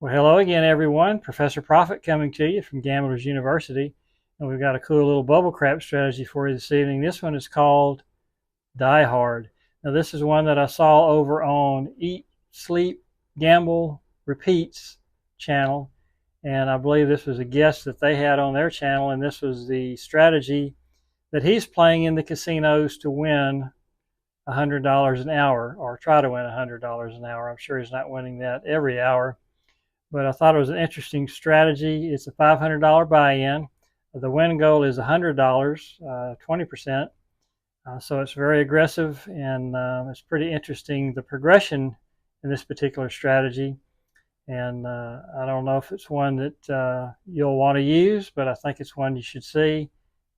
Well, hello again, everyone. Professor Profit coming to you from Gamblers University. And we've got a cool little bubble crap strategy for you this evening. This one is called Die Hard. Now, this is one that I saw over on Eat, Sleep, Gamble, Repeats channel. And I believe this was a guest that they had on their channel. And this was the strategy that he's playing in the casinos to win $100 an hour, or try to win $100 an hour. I'm sure he's not winning that every hour, but I thought it was an interesting strategy. It's a $500 buy-in. The win goal is $100, 20%. So it's very aggressive, and it's pretty interesting, the progression in this particular strategy. And I don't know if it's one that you'll want to use, but I think it's one you should see,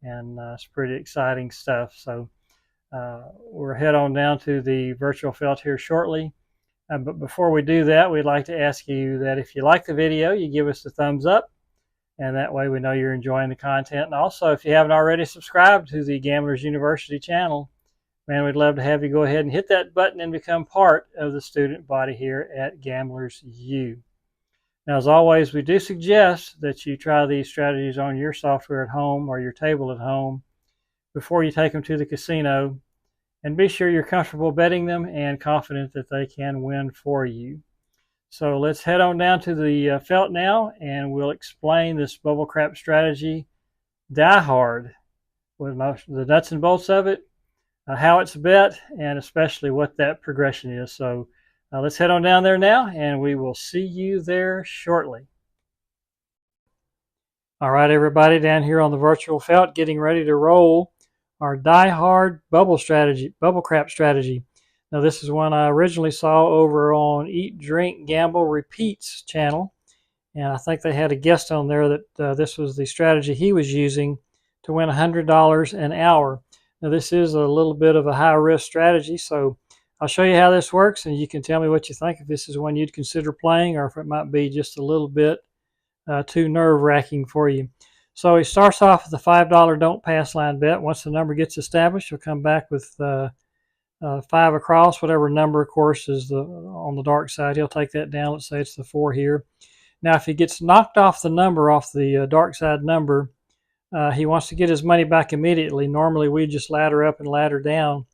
and it's pretty exciting stuff. So we'll head on down to the virtual felt here shortly. But before we do that, we'd like to ask you that if you like the video, you give us a thumbs up, and that way we know you're enjoying the content. And also, if you haven't already subscribed to the Gamblers University channel, man, we'd love to have you go ahead and hit that button and become part of the student body here at Gamblers U. Now, as always, we do suggest that you try these strategies on your software at home or your table at home before you take them to the casino, and be sure you're comfortable betting them and confident that they can win for you. So let's head on down to the felt now, and we'll explain this bubble crap strategy, Die Hard, with the nuts and bolts of it, how it's bet, and especially what that progression is. So let's head on down there now, and we will see you there shortly. All right, everybody, down here on the virtual felt, getting ready to roll our Die Hard bubble crap strategy. Now, this is one I originally saw over on Eat, Drink, Gamble, Repeats channel, and I think they had a guest on there that this was the strategy he was using to win $100 an hour. Now, this is a little bit of a high-risk strategy, so I'll show you how this works, and you can tell me what you think, if this is one you'd consider playing or if it might be just a little bit too nerve-wracking for you. So he starts off with a $5 don't pass line bet. Once the number gets established, he'll come back with 5 across, whatever number, of course, is on the dark side. He'll take that down. Let's say it's the 4 here. Now, if he gets knocked off the number, off the dark side number, he wants to get his money back immediately. Normally, we just ladder up and ladder down,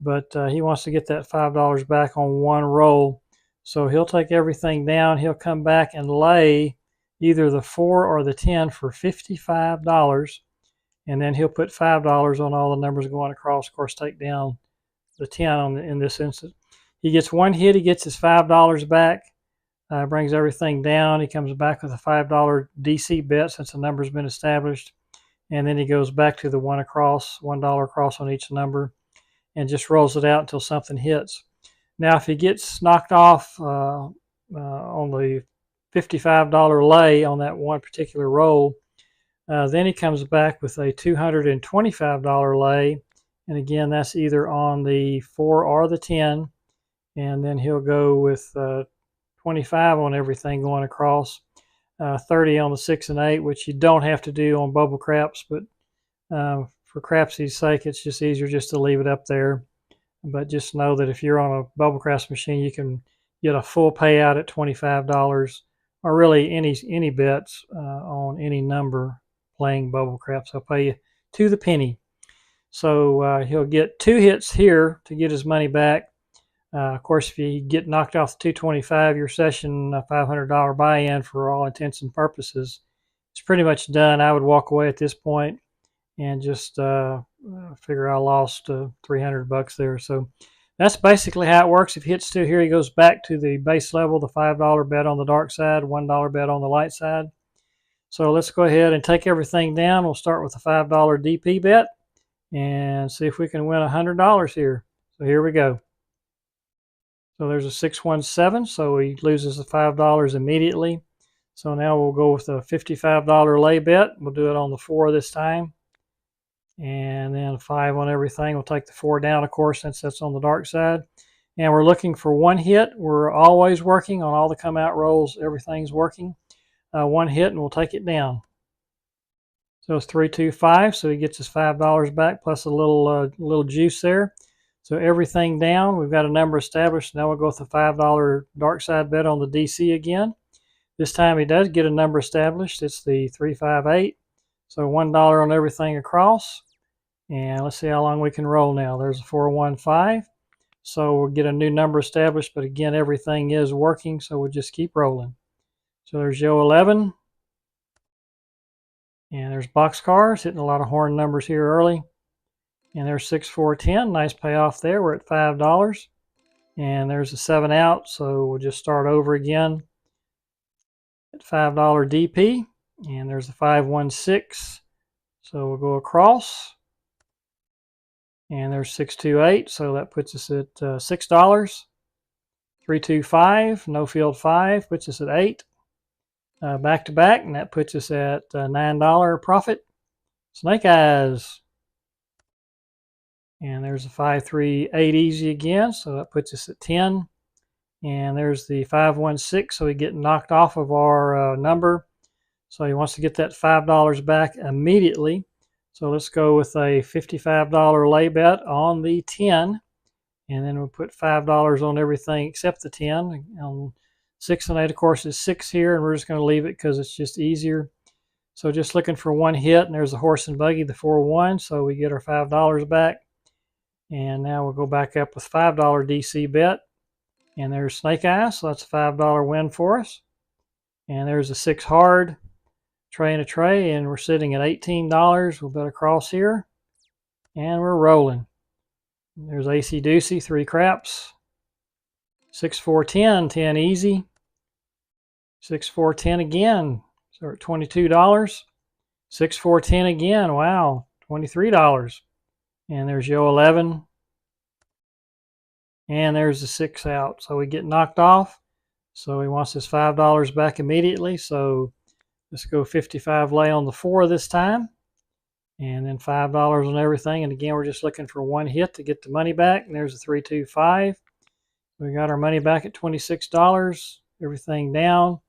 but he wants to get that $5 back on one roll. So he'll take everything down. He'll come back and lay either the 4 or the 10 for $55, and then he'll put $5 on all the numbers going across. Of course, take down the 10 in this instance. He gets one hit, he gets his $5 back, brings everything down. He comes back with a $5 DC bet since the number's been established, and then he goes back to the $1 across on each number, and just rolls it out until something hits. Now, if he gets knocked off on the $55 lay on that one particular roll, then he comes back with a $225 lay, and again, that's either on the 4 or the 10, and then he'll go with 25 on everything going across, 30 on the 6 and 8, which you don't have to do on bubble craps, but for crapsy's sake, it's just easier just to leave it up there. But just know that if you're on a bubble craps machine, you can get a full payout at $25, or really any bets on any number playing bubble craps. I'll pay you to the penny. So he'll get 2 hits here to get his money back. Of course, if you get knocked off the 225, your session $500 buy-in, for all intents and purposes, it's pretty much done. I would walk away at this point and just figure I lost $300 there. So that's basically how it works. If he hits 2 here, he goes back to the base level, the $5 bet on the dark side, $1 bet on the light side. So let's go ahead and take everything down. We'll start with the $5 DP bet and see if we can win $100 here. So here we go. So there's a 617, so he loses the $5 immediately. So now we'll go with a $55 lay bet. We'll do it on the 4 this time, and then 5 on everything. We'll take the 4 down, of course, since that's on the dark side. And we're looking for 1 hit. We're always working on all the come out rolls. Everything's working. 1 hit, and we'll take it down. So it's 325. So he gets his $5 back plus a little juice there. So everything down. We've got a number established. Now we'll go with the $5 dark side bet on the DC again. This time he does get a number established. It's the 358. So $1 on everything across. And let's see how long we can roll now. There's a 415. So we'll get a new number established, but again, everything is working, so we'll just keep rolling. So there's Joe 11. And there's boxcars, hitting a lot of horn numbers here early. And there's 6410, nice payoff there. We're at $5. And there's a 7 out, so we'll just start over again at $5 DP. And there's a 516, so we'll go across. And there's 628, so that puts us at $6. 325, no field 5, puts us at 8. Back to back, and that puts us at $9 profit. Snake eyes. And there's a 538 easy again, so that puts us at 10. And there's the 516, so we get knocked off of our number. So he wants to get that $5 back immediately. So let's go with a $55 lay bet on the 10. And then we'll put $5 on everything except the 10. 6 and 8, of course, is 6 here, and we're just going to leave it because it's just easier. So just looking for one hit, and there's a horse and buggy, the 4-1, so we get our $5 back. And now we'll go back up with $5 DC bet. And there's Snake Eyes, so that's a $5 win for us. And there's a 6 hard, tray and a tray, and we're sitting at $18. We'll bet across here. And we're rolling. There's AC Deucey, 3 craps. 6 4 10, 10 easy. 6 4 10 again, so we're at $22. 6 4 10 again, wow, $23. And there's Yo 11. And there's the 6 out. So we get knocked off. So he wants his $5 back immediately. So let's go 55 lay on the 4 this time. And then $5 on everything. And again, we're just looking for one hit to get the money back. And there's a 325. We got our money back at $26. Everything down.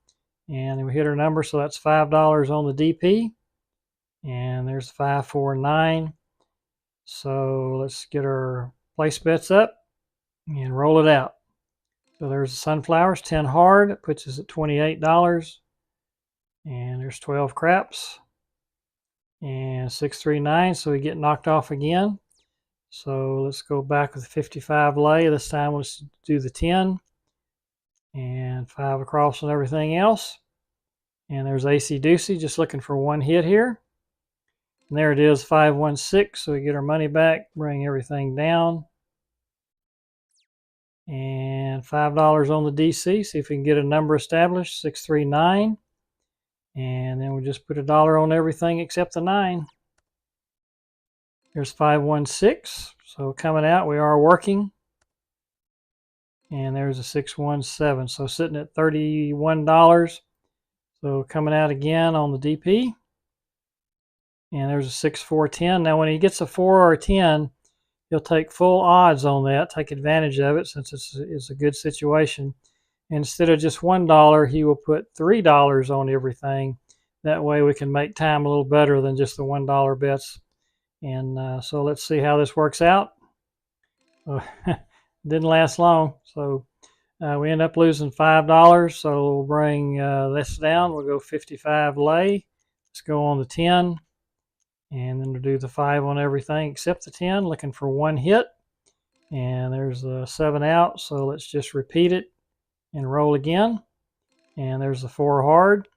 And we hit our number. So that's $5 on the DP. And there's 549. So let's get our place bets up and roll it out. So there's the sunflowers, 10 hard. It puts us at $28. And there's 12 craps. And 639, so we get knocked off again. So let's go back with 55 lay. This time let's do the 10. And 5 across on everything else. And there's AC Deucey, just looking for one hit here. And there it is, 516. So we get our money back, bring everything down. And $5 on the DC. See if we can get a number established, 639. And then we'll just put $1 on everything except the 9. Here's 516. So coming out, we are working. And there's a 617. So sitting at $31. So coming out again on the DP. And there's a 6410. Now when he gets a 4 or a 10, he'll take full odds on that, take advantage of it since it's a good situation. And instead of just $1, he will put $3 on everything. That way we can make time a little better than just the $1 bets. And so let's see how this works out. Didn't last long. So we end up losing $5. So we'll bring this down. We'll go 55 lay. Let's go on the 10. And then we'll do the 5 on everything except the 10, looking for one hit. And there's the 7 out, so let's just repeat it and roll again. And there's the 4 hard.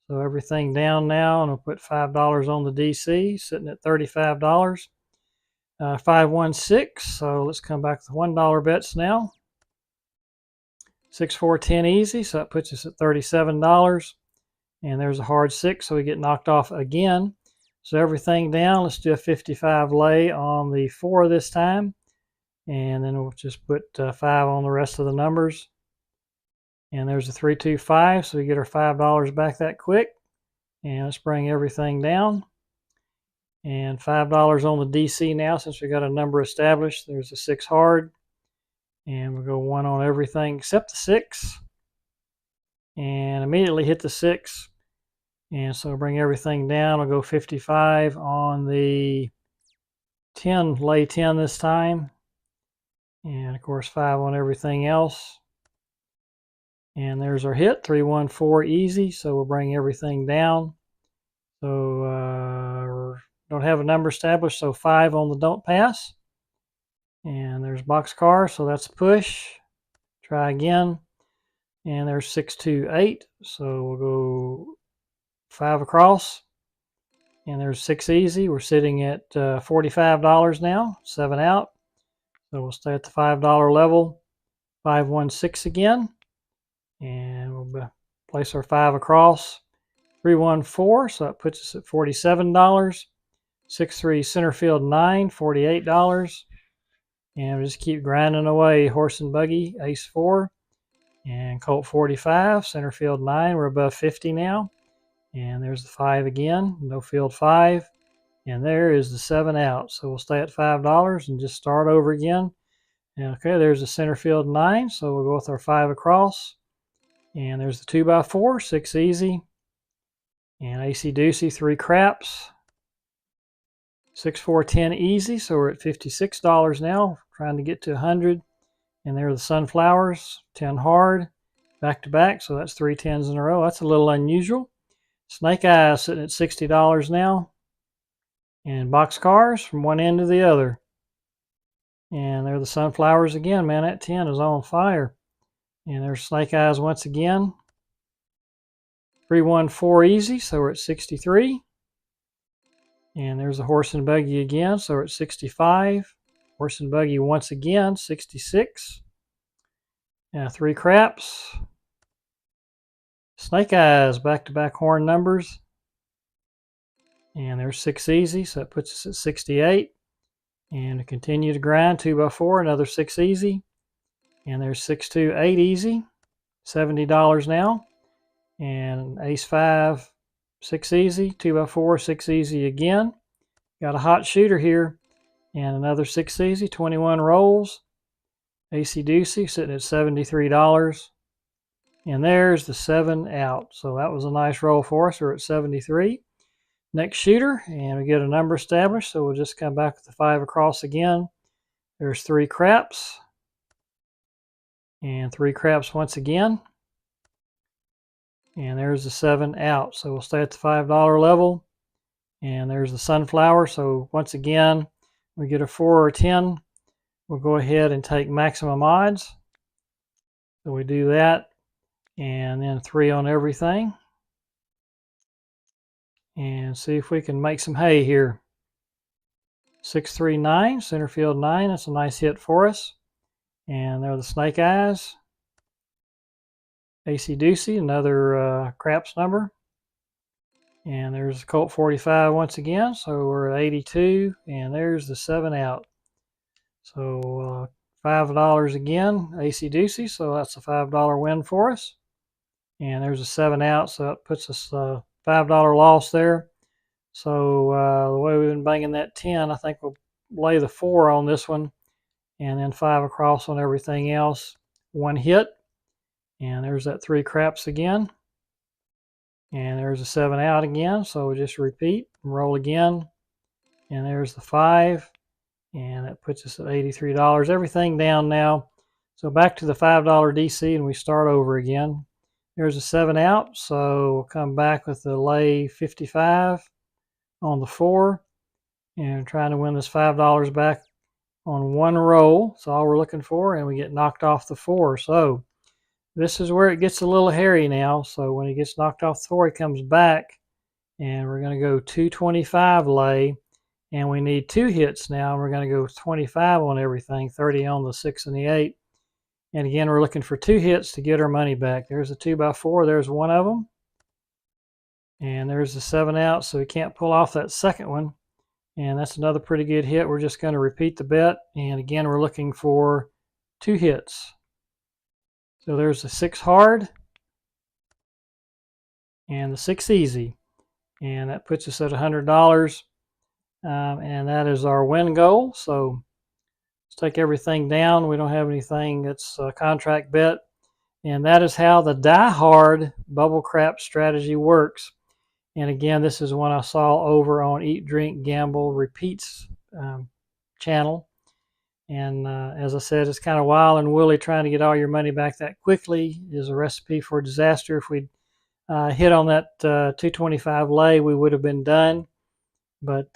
So everything down now, and we'll put $5 on the DC, sitting at $35. 516, so let's come back to the $1 bets now. 6 4 10 easy, so that puts us at $37. And there's a hard 6, so we get knocked off again. So everything down, let's do a 55 lay on the 4 this time. And then we'll just put 5 on the rest of the numbers. And there's a 325, so we get our $5 back that quick. And let's bring everything down. And $5 on the DC now since we got a number established. There's a 6 hard. And we'll go 1 on everything except the 6. And immediately hit the 6. And so bring everything down. I'll go 55 on the 10, lay 10 this time. And of course 5 on everything else. And there's our hit, 314 easy. So we'll bring everything down. So don't have a number established, so 5 on the don't pass. And there's boxcar, so that's push. Try again. And there's 628, so we'll go 5 across. And there's 6 easy. We're sitting at $45 now, 7 out. So we'll stay at the $5 level. 516 again. And we'll place our 5 across. 314, so that puts us at $47. 6-3 center field 9, $48. And we'll just keep grinding away. Horse and buggy, ace 4. And Colt 45, center field 9. We're above 50 now. And there's the 5 again, no field 5. And there is the 7 out. So we'll stay at $5 and just start over again. And okay, there's the center field 9. So we'll go with our 5 across. And there's the 2x4, 6 easy. And AC Doocy, 3 craps. 6, 4, 10 easy. So we're at $56 now, trying to get to 100. And there are the sunflowers, 10 hard, back to back. So that's 3 10s in a row. That's a little unusual. Snake Eyes sitting at $60 now. And boxcars from one end to the other. And there are the sunflowers again. Man, that 10 is on fire. And there's Snake Eyes once again. 314 easy, so we're at 63. And there's the horse and buggy again, so we're at 65. Horse and buggy once again, 66. Now 3 craps. Snake Eyes, back-to-back horn numbers. And there's 6 easy, so that puts us at 68. And to continue to grind, 2x4, another 6 easy. And there's 6, 2, 8 easy, $70 now. And ace 5, 6 easy, 2x4, 6 easy again. Got a hot shooter here. And another 6 easy, 21 rolls. AC Doocy sitting at $73. And there's the 7 out. So that was a nice roll for us. We're at 73. Next shooter, and we get a number established. So we'll just come back with the 5 across again. There's 3 craps. And 3 craps once again. And there's the 7 out. So we'll stay at the $5 level. And there's the sunflower. So once again, we get a 4 or 10. We'll go ahead and take maximum odds. So we do that. And then 3 on everything. And see if we can make some hay here. 6, 3, 9, center field 9. That's a nice hit for us. And there are the Snake Eyes. AC Doocy, another craps number. And there's Colt 45 once again. So we're at 82. And there's the 7 out. So $5 again, AC Doocy. So that's a $5 win for us. And there's a 7 out. So that puts us $5 loss there. So the way we've been banging that 10, I think we'll lay the 4 on this one. And then 5 across on everything else. 1 hit. And there's that 3 craps again. And there's a 7 out again. So we just repeat and roll again. And there's the 5. And that puts us at $83. Everything down now. So back to the $5 DC and we start over again. There's a 7 out. So we'll come back with the lay 55 on the 4. And trying to win this $5 back on 1 roll. That's all we're looking for. And we get knocked off the 4. So this is where it gets a little hairy now. So when he gets knocked off the 4, he comes back. And we're going to go 225 lay. And we need 2 hits now. We're going to go 25 on everything, 30 on the 6 and the 8. And again, we're looking for 2 hits to get our money back. There's a 2x4. There's one of them. And there's the 7 out, so we can't pull off that second one. And that's another pretty good hit. We're just going to repeat the bet. And again, we're looking for 2 hits. So there's the 6 hard and the 6 easy. And that puts us at $100. And that is our win goal. So let's take everything down. We don't have anything that's a contract bet. And that is how the die hard bubble crap strategy works. And again, this is one I saw over on Eat, Drink, Gamble Repeats channel. And as I said, it's kind of wild and woolly trying to get all your money back that quickly is a recipe for disaster. If we hit on that 225 lay, we would have been done. But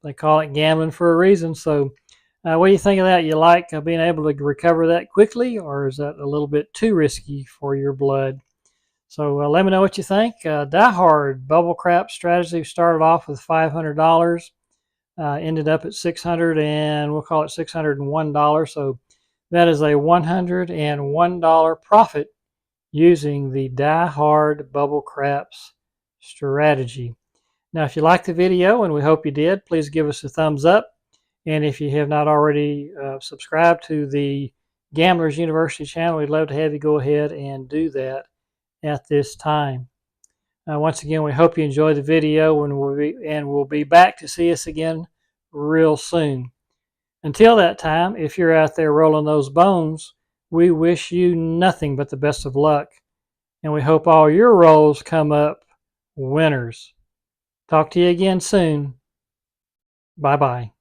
they call it gambling for a reason. So what do you think of that? You like being able to recover that quickly, or is that a little bit too risky for your blood? So let me know what you think. Die Hard Bubble Crap Strategy started off with $500, ended up at $600, and we'll call it $601. So that is a $101 profit using the Die Hard Bubble Craps strategy. Now, if you liked the video, and we hope you did, please give us a thumbs up. And if you have not already subscribed to the Gamblers University channel, we'd love to have you go ahead and do that at this time. Once again, we hope you enjoyed the video, and we'll be back to see us again real soon. Until that time, if you're out there rolling those bones, we wish you nothing but the best of luck. And we hope all your rolls come up winners. Talk to you again soon. Bye-bye.